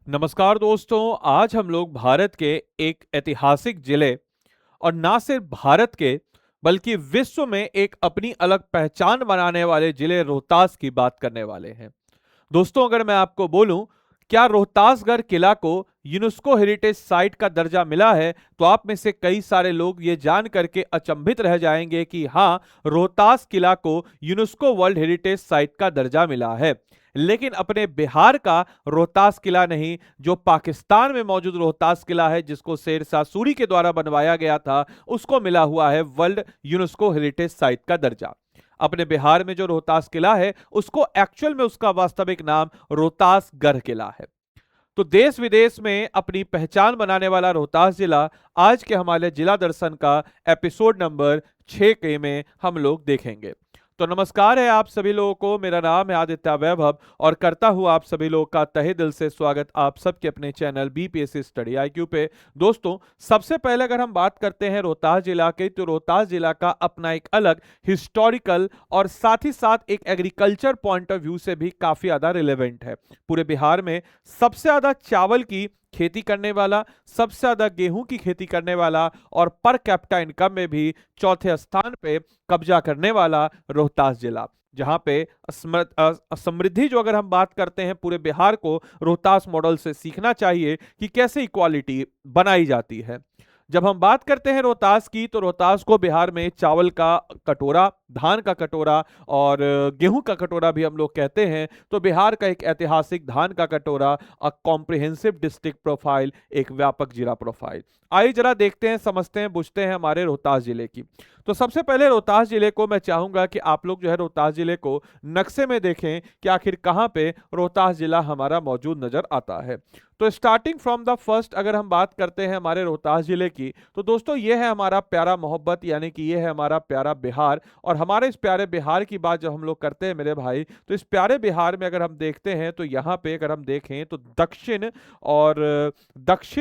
नमस्कार दोस्तों, आज हम लोग भारत के एक ऐतिहासिक जिले और ना सिर्फ भारत के बल्कि विश्व में एक अपनी अलग पहचान बनाने वाले जिले रोहतास की बात करने वाले हैं। दोस्तों, अगर मैं आपको बोलूं क्या रोहतासगढ़ किला को यूनेस्को हेरिटेज साइट का दर्जा मिला है, तो आप में से कई सारे लोग ये जान करके अचंभित रह जाएंगे कि हाँ, रोहतास किला को यूनेस्को वर्ल्ड हेरिटेज साइट का दर्जा मिला है। लेकिन अपने बिहार का रोहतास किला नहीं, जो पाकिस्तान में मौजूद रोहतास किला है, जिसको शेरशाह सूरी के द्वारा बनवाया गया था, उसको मिला हुआ है वर्ल्ड यूनेस्को हेरिटेज साइट का दर्जा। अपने बिहार में जो रोहतास किला है, उसको एक्चुअल में उसका वास्तविक नाम रोहतासगढ़ किला है। तो देश विदेश में अपनी पहचान बनाने वाला रोहतास जिला आज के हमारे जिला दर्शन का एपिसोड नंबर 6 के में हम लोग देखेंगे। तो नमस्कार है आप सभी लोगों को, मेरा नाम है आदित्य वैभव और करता हूं आप सभी लोगों का तहे दिल से स्वागत आप सबके अपने चैनल बीपीएससी स्टडी आईक्यू पे। दोस्तों, सबसे पहले अगर हम बात करते हैं रोहतास जिला की, तो रोहतास जिला का अपना एक अलग हिस्टोरिकल और साथ ही साथ एक एग्रीकल्चर पॉइंट ऑफ व्यू से भी काफी ज्यादा रिलेवेंट है। पूरे बिहार में सबसे ज्यादा चावल की खेती करने वाला, सबसे ज्यादा गेहूं की खेती करने वाला और पर कैपिटा इनकम में भी चौथे स्थान पे कब्जा करने वाला रोहतास जिला, जहां पे समृद्धि जो अगर हम बात करते हैं पूरे बिहार को रोहतास मॉडल से सीखना चाहिए कि कैसे इक्वालिटी बनाई जाती है। जब हम बात करते हैं रोहतास की, तो रोहतास को बिहार में चावल का कटोरा, धान का कटोरा और गेहूं का कटोरा भी हम लोग कहते हैं। तो बिहार का एक ऐतिहासिक धान का कटोरा, अ कॉम्प्रिहेंसिव डिस्ट्रिक्ट प्रोफाइल, एक व्यापक जिला प्रोफाइल। आइए जरा देखते हैं, समझते हैं, बुझते हैं हमारे रोहतास जिले की। तो सबसे पहले रोहतास जिले को मैं चाहूंगा कि आप लोग जो है रोहतास जिले को नक्शे में देखें कि आखिर कहां पे रोहतास जिला हमारा मौजूद नजर आता है। तो स्टार्टिंग फ्रॉम द फर्स्ट अगर हम बात करते हैं हमारे रोहतास जिले की, तो दोस्तों ये है हमारा प्यारा मोहब्बत, यानी कि ये है हमारा प्यारा बिहार। और हमारे इस प्यारे बिहार की बात जब हम लोग करते हैं मेरे भाई, तो इस प्यारे बिहार में अगर हम देखते हैं तो यहाँ पे अगर हम देखें तो दक्षिण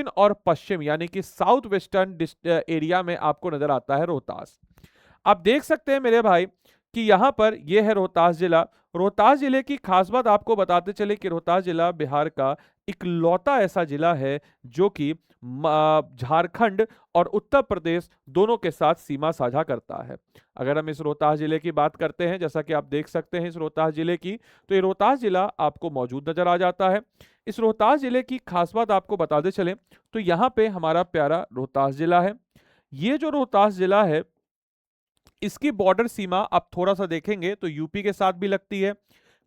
और पश्चिम यानी कि साउथ वेस्टर्न एरिया में आपको नजर आता है रोहतास। आप देख सकते हैं मेरे भाई कि यहाँ पर यह है रोहतास जिला। रोहतास जिले की खास बात आपको बताते चले कि रोहतास जिला बिहार का इकलौता ऐसा जिला है जो कि झारखंड और उत्तर प्रदेश दोनों के साथ सीमा साझा करता है। अगर हम इस रोहतास जिले की बात करते हैं, जैसा कि आप देख सकते हैं इस रोहतास जिले की, तो ये रोहतास जिला आपको मौजूद नजर आ जाता है। इस रोहतास जिले की खास बात आपको बताते चले तो यहाँ पे हमारा प्यारा रोहतास जिला है। ये जो रोहतास जिला है, इसकी बॉर्डर सीमा आप थोड़ा सा देखेंगे तो यूपी के साथ भी लगती है।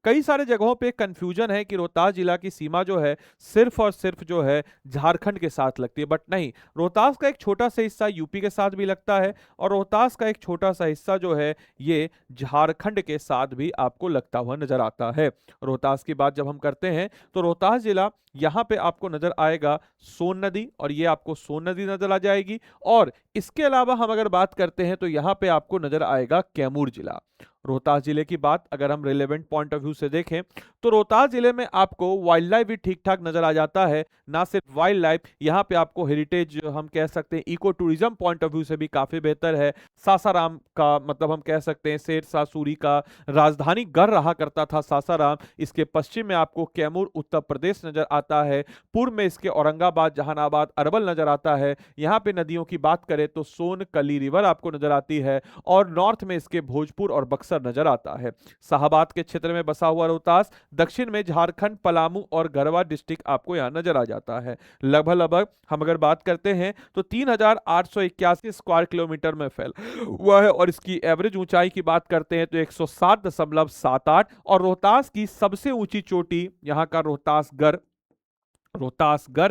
कई सारे जगहों पे कंफ्यूजन है कि रोहतास जिला की सीमा जो है सिर्फ और सिर्फ जो है झारखंड के साथ लगती है, बट नहीं, रोहतास का एक छोटा सा हिस्सा यूपी के साथ भी लगता है और रोहतास का एक छोटा सा हिस्सा जो है ये झारखंड के साथ भी आपको लगता हुआ नजर आता है। रोहतास की बात जब हम करते हैं तो रोहतास जिला यहाँ पे आपको नजर आएगा सोन नदी, और ये आपको सोन नदी नजर आ जाएगी। और इसके अलावा हम अगर बात करते हैं तो यहाँ पे आपको नजर आएगा कैमूर जिला। रोहतास जिले की बात अगर हम रिलेवेंट पॉइंट ऑफ व्यू से देखें तो रोहतास जिले में आपको वाइल्ड लाइफ भी ठीक ठाक नजर आ जाता है। ना सिर्फ वाइल्ड लाइफ, यहाँ पे आपको हेरिटेज हम कह सकते हैं eco tourism point of view से भी काफी बेहतर है। सासाराम का मतलब हम कह सकते हैं शेरशाह सूरी का राजधानी गढ़ रहा करता था सासाराम। इसके पश्चिम में आपको कैमूर उत्तर प्रदेश नजर आता है। पूर्व में इसके औरंगाबाद, जहानाबाद, अरवल नजर आता है। यहाँ पे नदियों की बात करें तो सोन कली रिवर आपको नजर आती है और नॉर्थ में इसके भोजपुर और बक्सर नजर आता है। शाहबाद के क्षेत्र में बसा हुआ रोहतास, दक्षिण में झारखंड, पलामू और गढ़वा डिस्ट्रिक्ट आपको यहां नजर आ जाता है। लगभग लगभग हम अगर बात करते हैं तो 3881 स्क्वायर किलोमीटर में फैल हुआ है और इसकी एवरेज ऊंचाई की बात करते हैं तो 107.78। और रोहतास की सबसे ऊंची चोटी यहाँ का रोहतासगढ़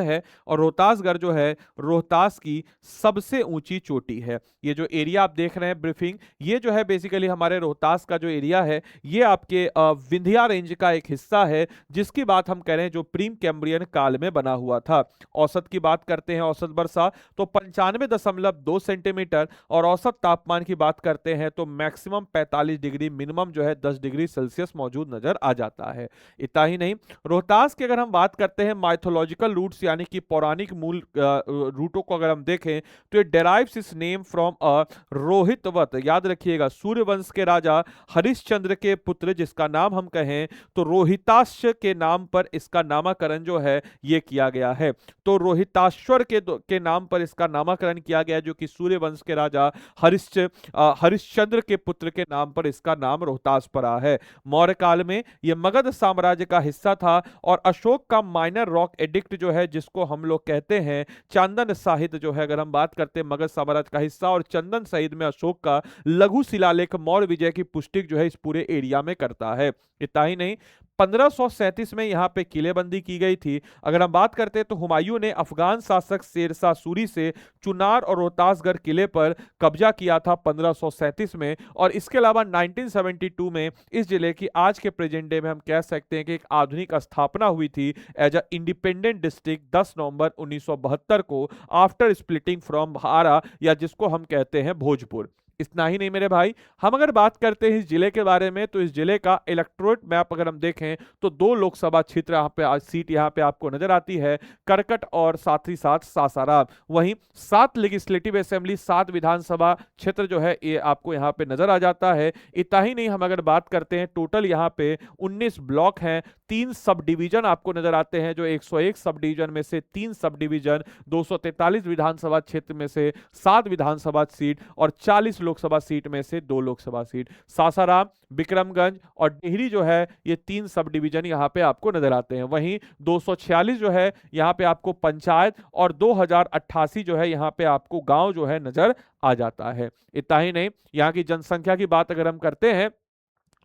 है और रोहतासगढ़ जो है रोहतास की सबसे ऊंची चोटी है। ये जो एरिया आप देख रहे हैं ब्रीफिंग, ये जो है बेसिकली हमारे रोहतास का जो एरिया है, ये आपके विंध्या रेंज का एक हिस्सा है, जिसकी बात हम कह रहे हैं जो प्रीम कैम्ब्रियन काल में बना हुआ था। औसत की बात करते हैं, औसत वर्षा तो 95.2 सेंटीमीटर, और औसत तापमान की बात करते हैं तो मैक्सिमम 45 डिग्री, मिनिमम जो है 10 डिग्री सेल्सियस मौजूद नजर आ जाता है। इतना ही नहीं, रोहतास की अगर हम बात करते हैं मिथोलॉजिकल रूट्स यानी कि पौराणिक मूल रूटों को अगर हम देखें तो ये डेराइव्स इस नेम फ्रॉम अ रोहितवत, याद रखिएगा सूर्यवंश के राजा हरिश्चंद्र के पुत्र जिसका नाम हम कहें तो रोहिताश्व के नाम पर इसका नामकरण जो है ये किया गया है। तो रोहिताश्वर के नाम पर इसका नामकरण किया गया जो कि सूर्यवंश के राजा हरिश्चंद्र के पुत्र के नाम पर इसका नाम रोहतास पड़ा है। मौर्य काल में यह मगध साम्राज्य का हिस्सा था और अशोक का माइनर रॉक एडिक्ट जो है जिसको हम लोग कहते हैं चंदन साहित्य जो है, अगर हम बात करते हैं मगध साम्राज्य का हिस्सा और चंदन साहित्य में अशोक का लघु शिलालेख मौर्य विजय की पुष्टि जो है इस पूरे एरिया में करता है। इतना ही नहीं, 1537 में यहाँ पे किलेबंदी की गई थी। अगर हम बात करते हैं तो हुमायूं ने अफगान शासक शेरशाह सूरी से चुनार और रोहतासगढ़ किले पर कब्जा किया था 1537 में। और इसके अलावा 1972 में इस जिले की आज के प्रेजेंट डे में हम कह सकते हैं कि एक आधुनिक स्थापना हुई थी एज अ इंडिपेंडेंट डिस्ट्रिक्ट 10 नवंबर 1972 को आफ्टर स्प्लिटिंग फ्रॉम भारा, या जिसको हम कहते हैं भोजपुर। इतना ही नहीं मेरे भाई, हम अगर बात करते हैं इस जिले के बारे में तो इस जिले का इलेक्टोरेट मैप अगर हम देखें तो 2 लोकसभा क्षेत्र यहाँ पे सीट यहाँ पे आपको नजर आती है, करकट और साथ ही साथ सासाराम। वहीं 7 लेजिस्लेटिव असेंबली 7 विधानसभा क्षेत्र जो है ये आपको यहाँ पे नजर आ जाता है। इतना ही नहीं, हम अगर बात करते हैं टोटल यहाँ पे 19 ब्लॉक हैं, 3 सब डिवीजन आपको नजर आते हैं जो 101 सब डिवीजन में से 3 सब डिवीजन, 243 विधानसभा क्षेत्र में से 7 विधानसभा सीट और 40 लोकसभा सीट में से 2 लोकसभा सीट। सासाराम, विक्रमगंज और टिहरी जो है ये 3 सब डिवीजन यहाँ पे आपको नजर आते हैं। वहीं 246 जो है यहाँ पे आपको पंचायत और 2088 जो है यहाँ पे आपको गांव जो है नजर आ जाता है। इतना ही नहीं, यहाँ की जनसंख्या की बात अगर हम करते हैं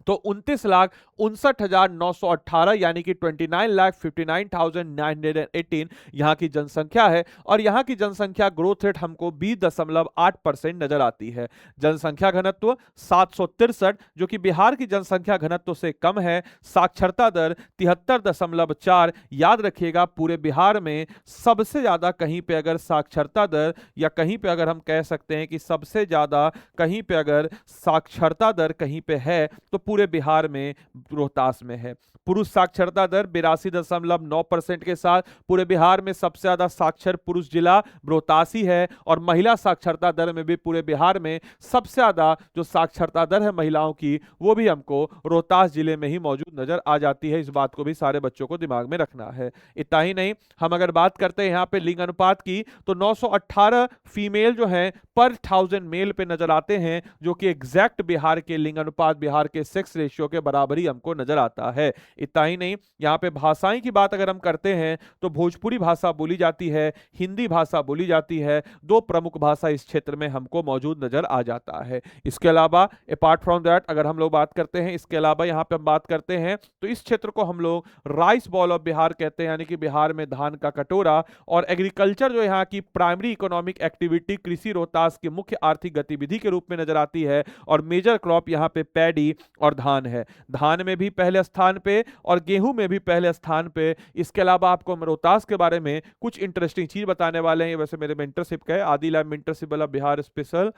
तो 29,59,918 यानी कि 29,59,918 यहाँ की जनसंख्या है। और यहाँ की जनसंख्या ग्रोथ रेट हमको 20.8% नजर आती है। जनसंख्या घनत्व 763 जो कि बिहार की जनसंख्या घनत्व से कम है। साक्षरता दर 73.4, याद रखिएगा पूरे बिहार में सबसे ज्यादा कहीं पे अगर साक्षरता दर या कहीं पे अगर हम कह सकते हैं कि सबसे ज्यादा कहीं पे अगर साक्षरता दर कहीं पे है तो पूरे बिहार में रोहतास में है। पुरुष साक्षरता दर 82.9% के साथ पूरे बिहार में सबसे ज्यादा साक्षर पुरुष जिला रोहतास ही है। और महिला साक्षरता दर में भी पूरे बिहार में सबसे ज्यादा जो साक्षरता दर है महिलाओं की वो भी हमको रोहतास जिले में ही मौजूद नजर आ जाती है। इस बात को भी सारे बच्चों को दिमाग में रखना है। इतना ही नहीं, हम अगर बात करते हैं यहाँ पे लिंग अनुपात की तो 918 फीमेल जो है पर 1000 मेल पे नजर आते हैं जो कि एग्जैक्ट बिहार के लिंग अनुपात बिहार के सेक्स रेशियो के बराबर ही हमको नजर आता है। इतना ही नहीं, यहाँ पे भाषाएं की बात अगर हम करते हैं तो भोजपुरी भाषा बोली जाती है, हिंदी भाषा बोली जाती है। 2 प्रमुख भाषा इस क्षेत्र में हमको मौजूद नजर आ जाता है। इसके अलावा अपार्ट फ्रॉम दैट अगर हम लोग बात करते हैं, इसके अलावा यहाँ पे हम बात करते हैं तो इस क्षेत्र को हम लोग राइस बॉल ऑफ बिहार कहते हैं, यानी कि बिहार में धान का कटोरा। और एग्रीकल्चर जो यहाँ की प्राइमरी इकोनॉमिक एक्टिविटी कृषि रोहतास की मुख्य आर्थिक गतिविधि के रूप में नजर आती है। और मेजर क्रॉप यहाँ पे पैडी और धान है। धान में भी पहले स्थान पे और गेहूं में भी पहले स्थान पे। इसके अलावा आपको रोहतास के बारे में कुछ इंटरेस्टिंग चीज बताने वाले हैं। वैसे मेरे मेंटरशिप का है, आदि लैब मेंटरशिप वाला बिहार स्पेशल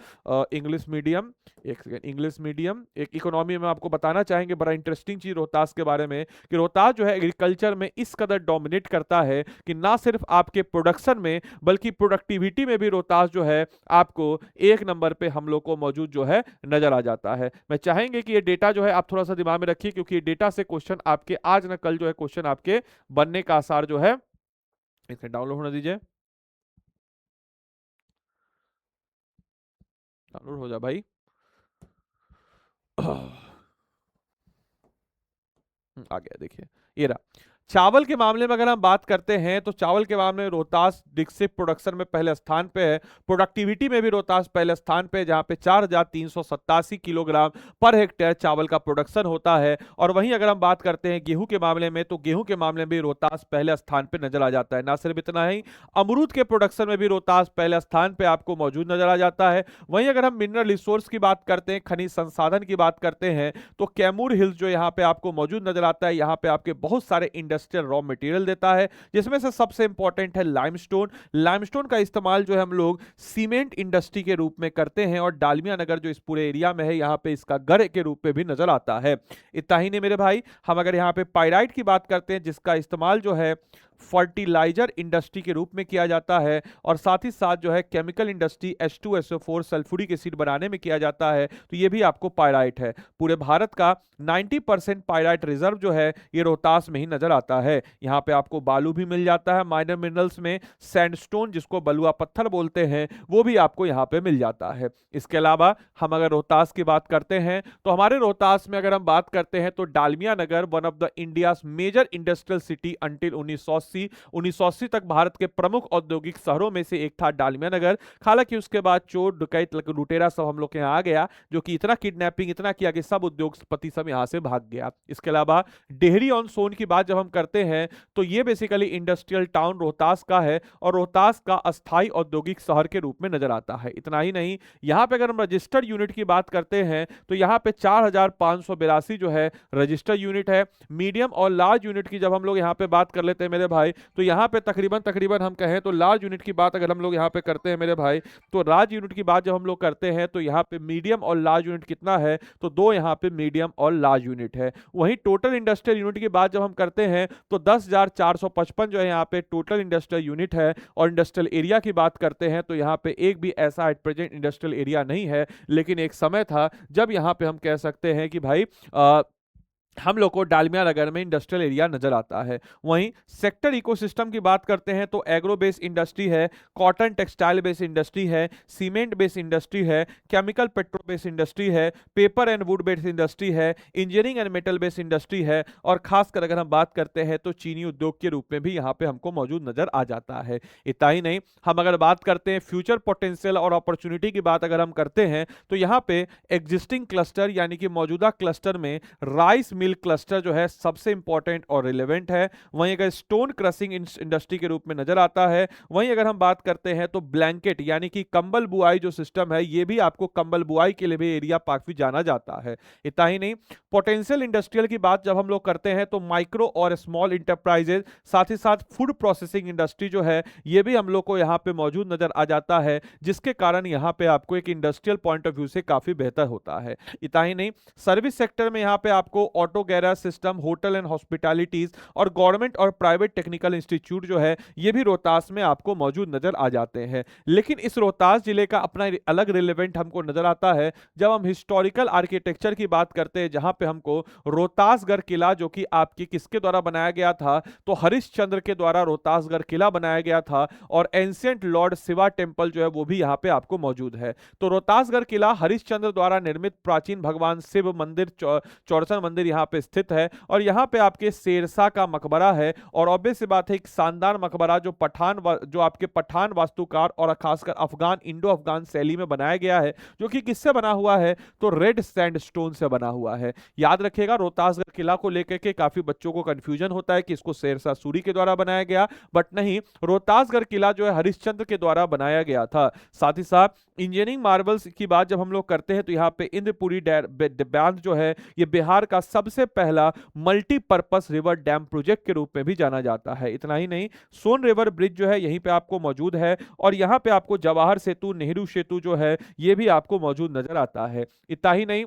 इंग्लिश मीडियम, एक सेकंड, इंग्लिश मीडियम एक इकोनॉमी में आपको बताना चाहेंगे बड़ा इंटरेस्टिंग चीज रोहतास के बारे में कि रोहतास जो है एग्रीकल्चर में इस कदर डोमिनेट करता है कि ना सिर्फ आपके प्रोडक्शन में बल्कि प्रोडक्टिविटी में भी रोहतास जो है आपको 1 नंबर पे हम लोग को मौजूद जो है नजर आ जाता है। मैं चाहेंगे कि ये डेटा जो है आप थोड़ा सा दिमाग में रखिए क्योंकि ये डेटा से क्वेश्चन आपके आज ना कल जो है क्वेश्चन आपके बनने का आसार जो है, इसे डाउनलोड होने दीजिए, डाउनलोड हो जा भाई। आ गया, देखिए ये रहा। चावल के मामले में अगर हम बात करते हैं तो चावल के मामले में रोहतास डिस्ट्रिक्ट प्रोडक्शन में पहले स्थान पे है। प्रोडक्टिविटी में भी रोहतास पहले स्थान पे है जहां पे 4387 किलोग्राम पर हेक्टेयर चावल का प्रोडक्शन होता है। और वहीं अगर हम बात करते हैं गेहूं के मामले में तो गेहूं के मामले में भी रोहतास पहले स्थान पे नजर आ जाता है। ना सिर्फ इतना ही, अमरूद के प्रोडक्शन में भी रोहतास पहले स्थान पे आपको मौजूद नजर आ जाता है। वहीं अगर हम मिनरल रिसोर्स की बात करते हैं, खनिज संसाधन की बात करते हैं तो कैमूर हिल्स जो यहाँ पे आपको मौजूद नजर आता है, यहाँ पे आपके बहुत सारे इंडस्ट्रियल रॉ मटेरियल देता है जिसमें से सबसे इंपॉर्टेंट है लाइमस्टोन। लाइमस्टोन का इस्तेमाल जो है हम लोग सीमेंट इंडस्ट्री के रूप में करते हैं और डालमिया नगर जो इस पूरे एरिया में है यहाँ पे इसका गढ़ के रूप में भी नजर आता है। इतना ही नहीं मेरे भाई, हम अगर यहाँ पे पाइराइट की बात करते हैं जिसका इस्तेमाल जो है फर्टिलाइजर इंडस्ट्री के रूप में किया जाता है, और साथ ही साथ जो है chemical industry H2SO4 sulphuric acid बनाने में किया जाता है, तो ये भी आपको पायराइट है। पूरे भारत का 90% पायराइट रिजर्व जो है ये रोहतास में ही नजर आता है। यहाँ पे आपको बालू भी मिल जाता है, माइनर मिनरल्स में सैंडस्टोन जिसको बलुआ पत्थर बोलते हैं वो भी आपको यहाँ पे मिल जाता है। इसके अलावा हम अगर रोहतास की बात करते हैं तो हमारे रोहतास में अगर हम बात करते हैं तो Dalmia Nagar one of the India major industrial city until 1980 तक भारत के प्रमुख औद्योगिक शहरों में से एक था डालमिया नगर। हालांकि उसके बाद चोर डकैत लुटेरा सब हम लोग के यहाँ आ गया, जो कि इतना किडनैपिंग इतना किया कि सब उद्योगपति सब यहाँ से भाग गया। इसके अलावा डेहरी ऑन सोन की बात जब हम करते हैं तो ये बेसिकली इंडस्ट्रियल टाउन रोहतास का है और रोहतास का अस्थाई औद्योगिक शहर के रूप में नजर आता है। इतना ही नहीं, यहाँ पे अगर हम रजिस्टर्ड यूनिट की बात करते हैं तो यहाँ पे 4582 जो है रजिस्टर्ड यूनिट है। मीडियम और लार्ज यूनिट की जब हम लोग यहाँ पे बात कर लेते हैं मेरे भाई, तो यहाँ पे तकरीबन हम कहें तो लार्ज यूनिट की बात अगर हम लोग यहाँ पे करते हैं मेरे भाई, तो लार्ज यूनिट की बात जब हम लोग करते हैं तो यहाँ पे मीडियम और लार्ज यूनिट कितना है, तो 2 यहाँ पे मीडियम और लार्ज यूनिट है। वहीं टोटल इंडस्ट्रियल यूनिट की बात जब हम करते हैं तो 10,455 जो है यहाँ पे टोटल इंडस्ट्रियल यूनिट है। और इंडस्ट्रियल एरिया की बात करते हैं तो यहाँ पे एक भी ऐसा एट प्रेजेंट इंडस्ट्रियल एरिया नहीं है, लेकिन एक समय था जब यहाँ पे हम कह सकते हैं कि भाई हम लोग को डालमिया नगर में इंडस्ट्रियल एरिया नजर आता है। वहीं सेक्टर इकोसिस्टम की बात करते हैं तो एग्रो बेस्ड इंडस्ट्री है, कॉटन टेक्सटाइल बेस्ड इंडस्ट्री है, सीमेंट बेस्ड इंडस्ट्री है, केमिकल पेट्रो बेस्ड इंडस्ट्री है, paper and wood based industry है, engineering and metal based industry है, और खासकर अगर हम बात करते हैं तो चीनी उद्योग के रूप में भी यहाँ पे हमको मौजूद नजर आ जाता है। इतना ही नहीं, हम अगर बात करते हैं फ्यूचर पोटेंशियल और अपॉर्चुनिटी की बात अगर हम करते हैं तो यहाँ पे एग्जिस्टिंग क्लस्टर यानी कि मौजूदा क्लस्टर में राइस मिल क्लस्टर जो है सबसे इंपॉर्टेंट और रिलेवेंट है। वहीं अगर स्टोन क्रशिंग इंडस्ट्री के रूप में नजर आता है। वहीं अगर हम बात करते हैं तो ब्लैंकेट यानी कि कंबल बुआई जो सिस्टम है, ये भी आपको कंबल बुआई के लिए भी एरिया काफी जाना जाता है। इतना ही नहीं, पोटेंशियल इंडस्ट्रियल की बात जब हम लोग करते हैं तो माइक्रो और स्मॉल इंटरप्राइजेज, साथ ही साथ फूड प्रोसेसिंग इंडस्ट्री जो है ये भी हम लोग को यहाँ पे मौजूद नजर आ जाता है, जिसके कारण यहाँ पे आपको एक इंडस्ट्रियल पॉइंट ऑफ व्यू से काफी बेहतर होता है। इतना ही नहीं, सर्विस सेक्टर में यहाँ पे आपको auto garage system, hotel and hospitalities और गवर्नमेंट और प्राइवेट टेक्निकल इंस्टीट्यूट जो है ये भी रोहतास में आपको मौजूद नजर आ जाते हैं। लेकिन इस रोहतास जिले का अपना अलग रिलेवेंट हमको नजर आता है जब हम हिस्टोरिकल आर्किटेक्चर की बात करते हैं, जहां पे हमको रोहतासगढ़ किला जो कि आपकी किसके द्वारा बनाया गया था, तो हरिश्चंद्र के द्वारा रोहतासगढ़ किला बनाया गया था, और एंशिएंट लॉर्ड शिवा टेम्पल जो है वो भी यहाँ पे आपको मौजूद है। तो रोहतासगढ़ किला हरिश्चंद्र द्वारा निर्मित प्राचीन भगवान शिव मंदिर चौरसन मंदिर यहाँ पे स्थित है, और यहाँ पे आपके शेरशाह का मकबरा है। और ऑब्वियस सी बात है, एक शानदार मकबरा जो जो आपके पठान वास्तुकार और खासकर अफगान इंडो अफगान शैली में बनाया गया है, जो कि किससे बना हुआ है, तो रेड सैंडस्टोन से बना हुआ है। याद रखिएगा, रोहतासगढ़ किला को लेकर के काफी बच्चों को कंफ्यूजन होता है कि इसको शेरशाह सूरी के द्वारा बनाया गया, बट नहीं, रोहतासगढ़ किला जो है हरिश्चंद्र के द्वारा बनाया गया था। साथ ही साथ इंजीनियरिंग मार्बल्स की बात जब हम लोग करते हैं तो यहाँ पे इंद्रपुरी बांध जो है ये बिहार का सबसे पहला मल्टीपर्पस रिवर डैम प्रोजेक्ट के रूप में भी जाना जाता है। इतना ही नहीं, सोन रिवर ब्रिज जो है यहीं पे आपको मौजूद है, और यहाँ पे आपको जवाहर सेतु, नेहरू सेतु जो है ये भी आपको मौजूद नजर आता है। इतना ही नहीं,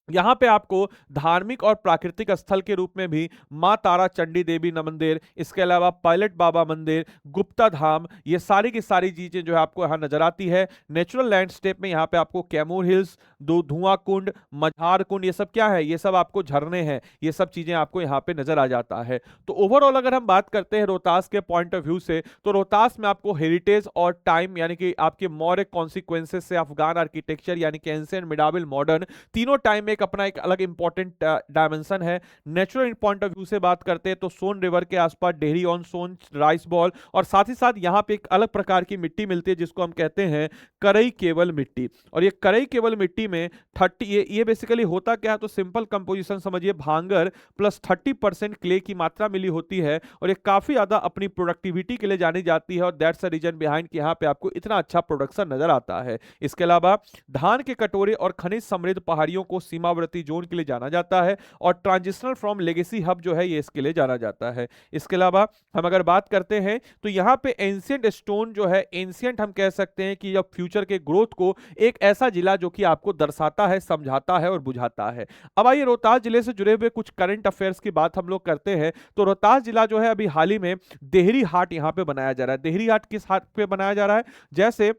यहाँ पे आपको धार्मिक और प्राकृतिक स्थल के रूप में भी माँ तारा चंडी देवी मंदिर, इसके अलावा पायलट बाबा मंदिर, गुप्ता धाम, ये सारी की सारी चीजें जो है आपको यहाँ नजर आती है। नेचुरल लैंडस्केप में यहाँ पे आपको कैमूर हिल्स, दो धुआं कुंड, मझार कुंड, ये सब क्या है, ये सब आपको झरने हैं, ये सब चीजें आपको यहाँ पे नजर आ जाता है। तो ओवरऑल अगर हम बात करते हैं रोहतास के पॉइंट ऑफ व्यू से, तो रोहतास में आपको हेरिटेज और टाइम यानी कि आपके मौर्य कॉन्सिक्वेंसेस से अफगान आर्किटेक्चर यानी कि एंशिएंट, मिडाबल, मॉडर्न, तीनों टाइम एक अपना एक अलग इंपॉर्टेंट डायमेंशन है। नेचुरल पॉइंट ऑफ व्यू से बात करते हैं तो सोन रिवर के आसपास Dehri on Son, rice ball, और साथ ही साथ यहाँ पे एक अलग प्रकार की मिट्टी मिलती है जिसको हम कहते हैं करई केवल मिट्टी। और ये करई केवल मिट्टी में 30 ये बेसिकली होता क्या है, तो सिंपल कंपोजिशन समझिए, भांगर प्लस 30% क्ले की मात्रा मिली होती है, और ये काफी ज्यादा अपनी प्रोडक्टिविटी के लिए जानी जाती है, और दैट्स द रीजन बिहाइंड कि यहाँ पे आपको इतना अच्छा प्रोडक्शन नजर आता है। इसके अलावा धान के कटोरे और खनिज समृद्ध पहाड़ियों को सीमा सीमावर्ती जोन के लिए जाना जाता है, और ट्रांजिशनल फ्रॉम लेगेसी हब जो है ये इसके लिए जाना जाता है। इसके अलावा हम अगर बात करते हैं तो यहाँ पे एंशियंट स्टोन जो है, एंशियंट हम कह सकते हैं कि जब फ्यूचर के ग्रोथ को एक ऐसा जिला जो कि आपको दर्शाता है, समझाता है और बुझाता है। अब आइए रोहतास जिले से जुड़े हुए कुछ करंट अफेयर्स की बात हम लोग करते हैं। तो रोहतास जिला जो है अभी हाल ही में देहरी हाट यहाँ पे बनाया जा रहा है। देहरी हाट किस हाट पे बनाया जा रहा है? जैसे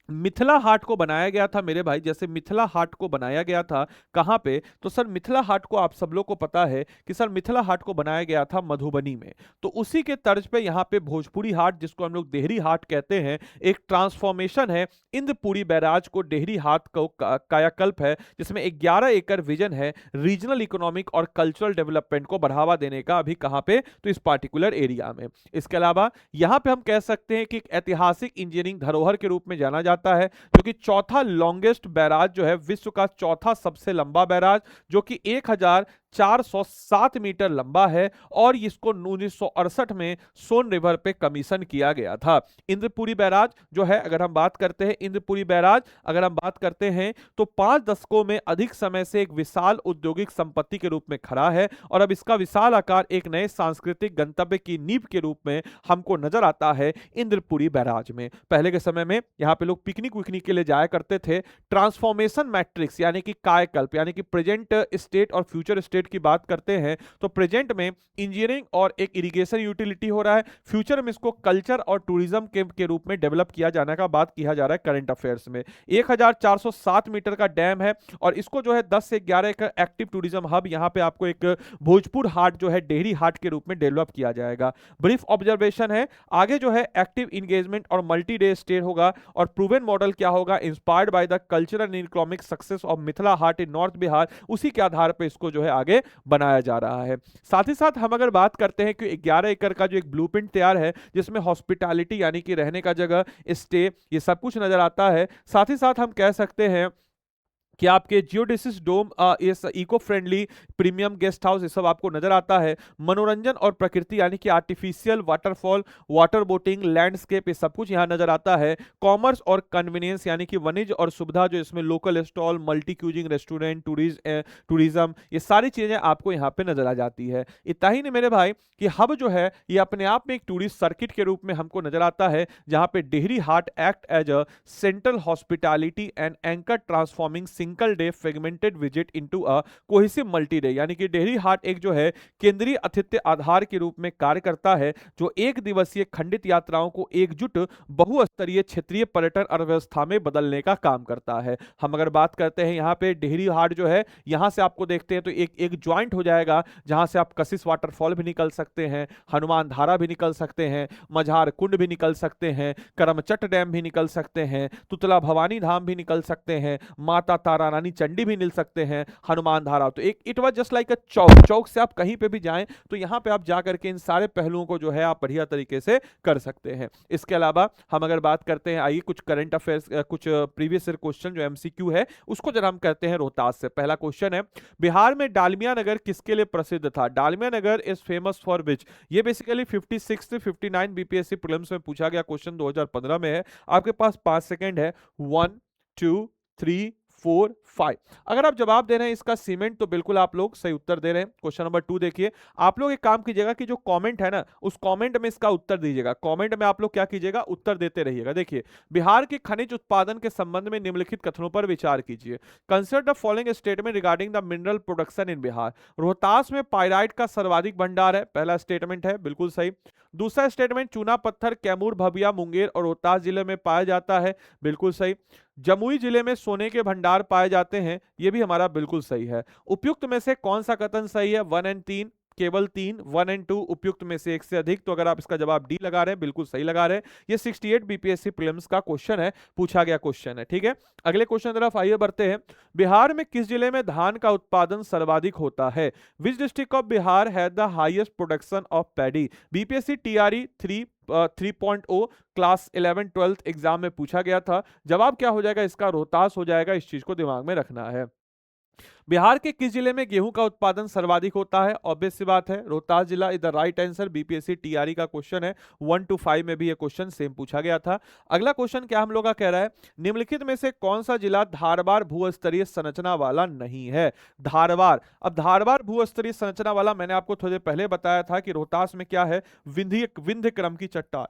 मिथिला हाट को बनाया गया था मेरे भाई, जैसे मिथिला हाट को बनाया गया था कहां पे, तो सर मिथिला हाट को आप सब लोग को पता है कि सर मिथिला हाट को बनाया गया था मधुबनी में। तो उसी के तर्ज पे यहाँ पे भोजपुरी हाट, जिसको हम लोग देहरी हाट कहते हैं, एक ट्रांसफॉर्मेशन है। इंद्रपुरी बैराज को देहरी हाट को कायाकल्प है, जिसमें 11 एकड़ विजन है रीजनल इकोनॉमिक और कल्चरल डेवलपमेंट को बढ़ावा देने का। अभी कहां पे? तो इस पार्टिकुलर एरिया में। इसके अलावा यहाँ पे हम कह सकते हैं कि एक ऐतिहासिक इंजीनियरिंग धरोहर के रूप में जाना जाता है, जो कि चौथा लॉन्गेस्ट बैराज जो है, विश्व का चौथा सबसे लंबा बैराज, जो कि 1407 मीटर लंबा है, और इसको 1968 में सोन रिवर पे कमीशन किया गया था। इंद्रपुरी बैराज जो है, अगर हम बात करते हैं इंद्रपुरी बैराज, अगर हम बात करते हैं तो 5 दशकों में अधिक समय से एक विशाल औद्योगिक संपत्ति के रूप में खड़ा है, और अब इसका विशाल आकार एक नए सांस्कृतिक गंतव्य की नींव के रूप में हमको नजर आता है इंद्रपुरी बैराज में। पहले के समय में यहाँ पे लोग पिकनिक विकनिक के लिए जाया करते थे। ट्रांसफॉर्मेशन मैट्रिक्स यानी कि कायाकल्प, यानी कि प्रेजेंट स्टेट और फ्यूचर स्टेट की बात करते हैं, तो प्रेजेंट में इंजीनियरिंग और एक इरिगेशन यूटिलिटी हो रहा है, फ्यूचर में इसको कल्चर और टूरिज्म के रूप में डेवलप किया जाने का बात किया जा रहा है करंट अफेयर्स में। 1407 मीटर का डैम है, और इसको जो है 10 से 11 एकड़ एक्टिव टूरिज्म हब, यहाँ पे आपको एक भोजपुर हाट जो है डेहरी हाट के रूप में डेवलप किया जाएगा। ब्रीफ ऑब्जर्वेशन है, आगे जो है एक्टिव इंगेजमेंट और मल्टी डे स्टे होगा, और प्रूवन मॉडल क्या होगा? Inspired by the cultural and economic success of Mithila Haat in north Bihar. उसी के आधार पर इसको जो है आगे बनाया जा रहा है। साथ ही साथ हम अगर बात करते हैं कि 11 एकड़ का जो एक ब्लूप्रिंट तैयार है, जिसमें हॉस्पिटैलिटी यानी कि रहने का जगह, स्टे, ये सब कुछ नजर आता है। साथ ही साथ हम कह सकते हैं कि आपके जियोडेसिस डोम, इस eco friendly premium guest house, ये सब आपको नजर आता है। मनोरंजन और प्रकृति यानी कि artificial waterfall, water boating, landscape, ये सब कुछ यहाँ नजर आता है। कॉमर्स और कन्वीनियंस यानी कि वाणिज्य और सुविधा, जो इसमें local stall, multi causing restaurant, tourism, ये सारी चीजें आपको यहाँ पे नजर आ जाती है। इतना ही नहीं मेरे भाई कि हब जो है ये अपने आप में एक टूरिस्ट सर्किट के रूप में हमको नजर आता है, जहां पे Dehri Haat act as a central hospitality and anchor transforming single day fragmented visit into a cohesive multi day, यानी कि डेहरी हाट एक जो है केंद्रीय आतिथ्य आधार के रूप में कार्य करता है, जो एक दिवसीय खंडित यात्राओं को एकजुट बहुस्तरीय क्षेत्रीय पर्यटन अर्थव्यवस्था में बदलने का काम करता है। हम अगर बात करते हैं यहाँ पे डेहरी हाट जो है, यहां से आपको देखते हैं तो एक ज्वाइंट हो जाएगा, जहां से आप कशिश वाटरफॉल भी निकल सकते हैं, हनुमान धारा भी निकल सकते हैं, मझार कुंड भी निकल सकते हैं, करमचट डैम भी निकल सकते हैं, तुतला भवानी धाम भी निकल सकते हैं, माता तारा रानी चंडी भी मिल सकते हैं, हनुमान धारा। तो एक it was just like a chowk, चौक से आप कहीं पे भी जाएं तो यहाँ पे आप जा करके इन सारे पहलुओं को जो है आप बढ़िया तरीके से कर सकते हैं। इसके अलावा हम अगर बात करते हैं, आइए कुछ करंट अफेयर्स, कुछ प्रीवियस ईयर क्वेश्चन जो एमसीक्यू है उसको जरा हम करते हैं रोहतास से। पहला क्वेश्चन है, बिहार में डालमिया नगर किसके लिए प्रसिद्ध था? डालमिया नगर इज फेमस फॉर विच? ये बेसिकली 56 से 59 बीपीएससी प्रीलिम्स में पूछा गया क्वेश्चन 2015 में है। आपके पास 5 सेकंड है, 1 2 3 4 5। अगर आप जवाब दे रहे हैं इसका सीमेंट, तो बिल्कुल आप लोग सही उत्तर दे रहे हैं। क्वेश्चन नंबर 2 देखिए, आप लोग एक काम कीजिएगा कि जो कमेंट है ना, उस कमेंट में इसका उत्तर दीजिएगा। कमेंट में आप लोग क्या कीजिएगा? उत्तर देते रहिएगा। देखिए, बिहार के खनिज उत्पादन के संबंध में निम्नलिखित कथनों पर विचार कीजिए। Consider the following statement regarding the mineral production in Bihar. Rohtas में पाइराइट का सर्वाधिक भंडार है, पहला स्टेटमेंट है, बिल्कुल सही। दूसरा स्टेटमेंट, चूना पत्थर कैमूर, भभिया, मुंगेर और रोहतास जिले में पाया जाता है, बिल्कुल सही। जमुई जिले में सोने के भंडार पाए जाते हैं, यह भी हमारा बिल्कुल सही है। उपयुक्त में से कौन सा कथन सही है? 1 और 3, केवल 3, 1 और 2 उपयुक्त में से एक से अधिक। तो अगर आप इसका जवाब डी लगा रहे हैं, बिल्कुल सही लगा रहे हैं। ये 68 बीपीएससी प्रीलिम्स का क्वेश्चन है, पूछा गया क्वेश्चन है, ठीक है। अगले क्वेश्चन तरफ आइए बढ़ते हैं। बिहार में किस जिले में धान का उत्पादन सर्वाधिक होता है? Which district of Bihar has the highest production of paddy? BPSC TRE 3.0 class 11-12 exam में पूछा गया था। जवाब क्या हो जाएगा इसका? रोहतास हो जाएगा। इस चीज को दिमाग में रखना है। बिहार के किस जिले में गेहूं का उत्पादन सर्वाधिक होता है? ऑब्वियस सी बात है, रोहतास जिला is the right answer. BPSC TRE का क्वेश्चन है, 1 to 5 में भी ये क्वेश्चन सेम पूछा गया था। अगला क्वेश्चन क्या हम लोग का कह रहा है, निम्नलिखित में से कौन सा जिला धारवाड़ भूस्तरीय संरचना वाला नहीं है? धारवाड़, अब धारवाड़ भूस्तरीय संरचना वाला मैंने आपको थोड़ी देर पहले बताया था कि रोहतास में क्या है, विंध्य क्रम की चट्टान,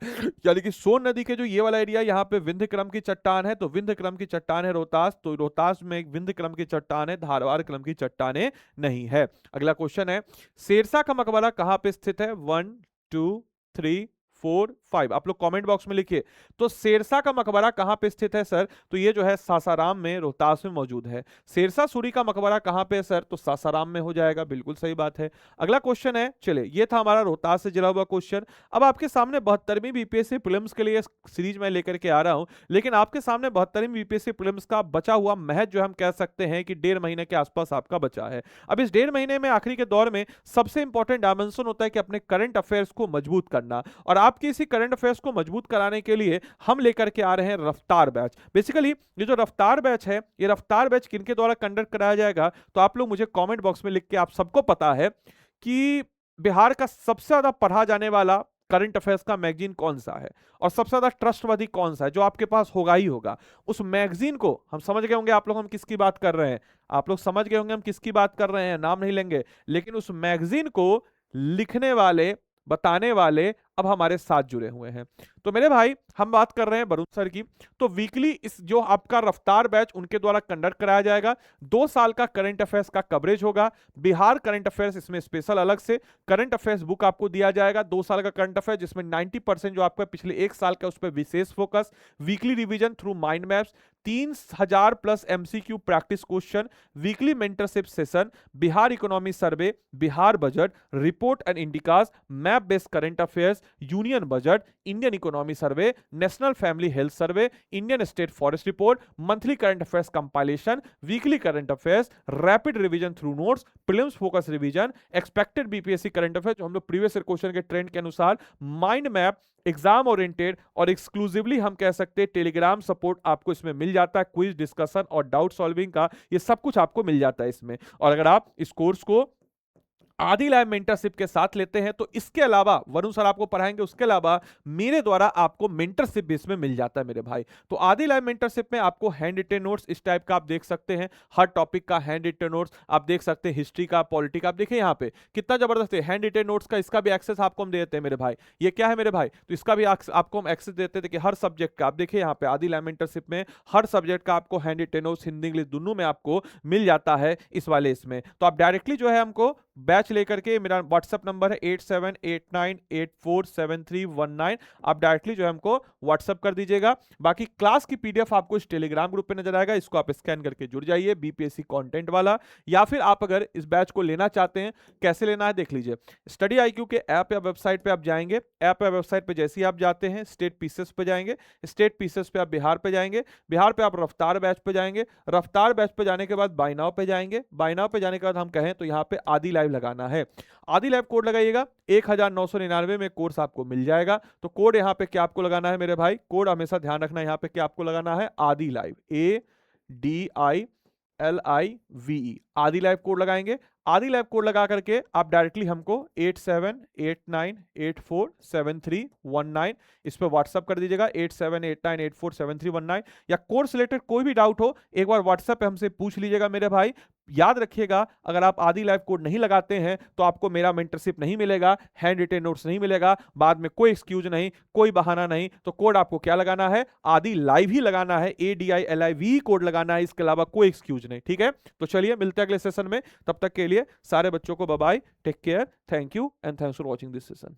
यानी कि सोन नदी के जो ये वाला एरिया यहाँ पे विंध्य क्रम की चट्टान है, तो विंध्य क्रम की चट्टान है रोहतास, तो रोहतास में एक विंध्य क्रम की चट्टान है, धारवाड़ क्रम की चट्टाने नहीं है। अगला क्वेश्चन है, शेरशाह का मकबरा कहां पे स्थित है? 1 2 3 4 5, आप लोग कमेंट बॉक्स में लिखिए। तो शेरशाह का मकबरा कहां पे स्थित है सर? तो ये जो है सासाराम में, रोहतास में मौजूद है। शेरशाह सूरी का मकबरा कहां पे है सर? तो सासाराम में हो जाएगा, बिल्कुल सही बात है। अगला क्वेश्चन है, चलिए ये था हमारा रोहतास से जुड़ा हुआ क्वेश्चन। अब आपके सामने 72वीं बीपीएससी प्रीलिम्स के लिए सीरीज में लेकर के आ रहा हूं, लेकिन आपके सामने 72वीं बीपीएससी प्रीलिम्स का बचा हुआ महज जो हम कह सकते हैं कि 1.5 महीने के आसपास आपका बचा है। अब इस 1.5 महीने में आखिरी के दौर में सबसे इंपॉर्टेंट डायमेंशन होता है कि अपने करंट अफेयर्स को मजबूत करना, और आपके इसी करंट अफेयर्स को मजबूत कराने के लिए हम लेकर के आ रहे हैं रफ्तार बैच। बेसिकली ये जो रफ्तार बैच है, ये रफ्तार बैच किनके द्वारा कंडक्ट कराया जाएगा? तो आप लोग मुझे कमेंट बॉक्स में लिख के, आप सबको पता है कि बिहार का सबसे ज्यादा पढ़ा जाने वाला करंट अफेयर्स का मैगजीन कौन सा है और सबसे ज्यादा ट्रस्टवर्दी कौन सा है, जो आपके पास होगा ही होगा। उस मैगजीन को हम समझ गए होंगे, आप लोग हम किसकी बात कर रहे हैं, आप लोग समझ गए होंगे हम किसकी बात कर रहे हैं, नाम नहीं लेंगे, लेकिन उस मैगजीन को लिखने वाले, बताने वाले अब हमारे साथ जुड़े हुए हैं। तो मेरे भाई हम बात कर रहे हैं वरुण सर की, तो वीकली इस जो आपका रफ्तार बैच उनके द्वारा कंडक्ट कराया जाएगा। 2 साल का करंट अफेयर्स का कवरेज होगा, बिहार करंट अफेयर्स इसमें स्पेशल अलग से करंट अफेयर्स बुक आपको दिया जाएगा, 2 साल का करंट अफेयर्स जिसमें 90% जो आपका पिछले 1 साल का उस पर विशेष focus, weekly revision through mind maps, 3000 plus MCQ practice question, weekly mentorship session, Bihar economy survey, Bihar budget, report and indices, map based current affairs, union budget, Indian economy survey, national family health survey, Indian state forest report, monthly current affairs compilation, weekly current affairs, rapid revision through notes, prelims focus revision, expected BPSC current affairs जो हम लोग previous year question के trend के अनुसार, mind map, exam oriented, और exclusively हम कह सकते हैं टेलीग्राम सपोर्ट आपको इसमें मिल जाता है, क्विज डिस्कशन और डाउट सॉल्विंग का, ये सब कुछ आपको मिल जाता है इसमें। और अगर आप इस कोर्स को आदि लाइव मेंटरशिप के साथ लेते हैं तो इसके अलावा वरुण सर आपको पढ़ाएंगे, उसके अलावा मेरे द्वारा आपको मेंटरशिप भी इसमें मिल जाता है मेरे भाई। तो आदि लाइव मेंटरशिप में आपको हैंड रिटेन नोट्स इस टाइप का आप देख सकते हैं, हर टॉपिक का हैंड रिटेन नोट्स आप देख सकते हैं, हिस्ट्री का, पॉलिटी का, आप देखिए यहाँ पे कितना जबरदस्त है हैंड रिटेन नोट्स का, इसका भी एक्सेस आपको हम देते हैं मेरे भाई। ये क्या है मेरे भाई, तो इसका भी आपको हम एक्सेस देते हैं कि हर सब्जेक्ट का आप देखिए यहाँ पे आदि लाइव मेंटरशिप में हर सब्जेक्ट का आपको hand retain notes Hindi English दोनों में आपको मिल जाता है इस वाले इसमें। तो आप डायरेक्टली जो है हमको बैच लेकर के, मेरा व्हाट्सएप नंबर है 8789847319, आप डायरेक्टली जो है हमको व्हाट्सएप कर दीजिएगा। बाकी क्लास की पीडीएफ आपको इस टेलीग्राम ग्रुप पे नजर आएगा, इसको आप स्कैन करके जुड़ जाइए, बीपीएससी कंटेंट वाला। या फिर आप अगर इस बैच को लेना चाहते हैं, कैसे लेना है देख लीजिए, स्टडी आईक्यू के ऐप या वेबसाइट पे आप जाएंगे, ऐप या वेबसाइट पे जैसे ही आप जाते हैं स्टेट पीसेस पे जाएंगे, स्टेट पीसेस पे आप बिहार पे जाएंगे, बिहार पे आप रफ्तार बैच पे जाएंगे, रफ्तार बैच पे जाने के बाद बाय नाउ पे जाएंगे, बाय नाउ पे जाने के बाद हम कहें तो यहाँ पे आदि लाइव लगाना है, आदि लाइव कोड लगाइएगा, 1999 में कोर्स आपको मिल जाएगा। तो कोड यहाँ पे क्या आपको लगाना है मेरे भाई, कोड हमेशा ध्यान रखना है, यहाँ पे क्या आपको लगाना है, आदि लाइव, ADILIVE, आदि लाइव कोड लगाएंगे। आदि लाइव कोड लगा करके आप डायरेक्टली हमको 8789847319 इस पर व्हाट्सअप कर दीजिएगा, 8789847319, या कोर्स रिलेटेड कोई भी डाउट हो एक बार व्हाट्सएप पे हमसे पूछ लीजिएगा मेरे भाई। याद रखिएगा, अगर आप आदि लाइव कोड नहीं लगाते हैं तो आपको मेरा मेंटरशिप नहीं मिलेगा, हैंड रिटेन नोट्स नहीं मिलेगा, बाद में कोई एक्सक्यूज नहीं, कोई बहाना नहीं। तो कोड आपको क्या लगाना है, आदि लाइव ही लगाना है, ADILIVE कोड लगाना है, इसके अलावा कोई एक्सक्यूज नहीं, ठीक है। तो चलिए मिलते हैं अगले सेशन में, तब तक के लिए सारे बच्चों को bye bye, take care, thank you and thanks for watching this session.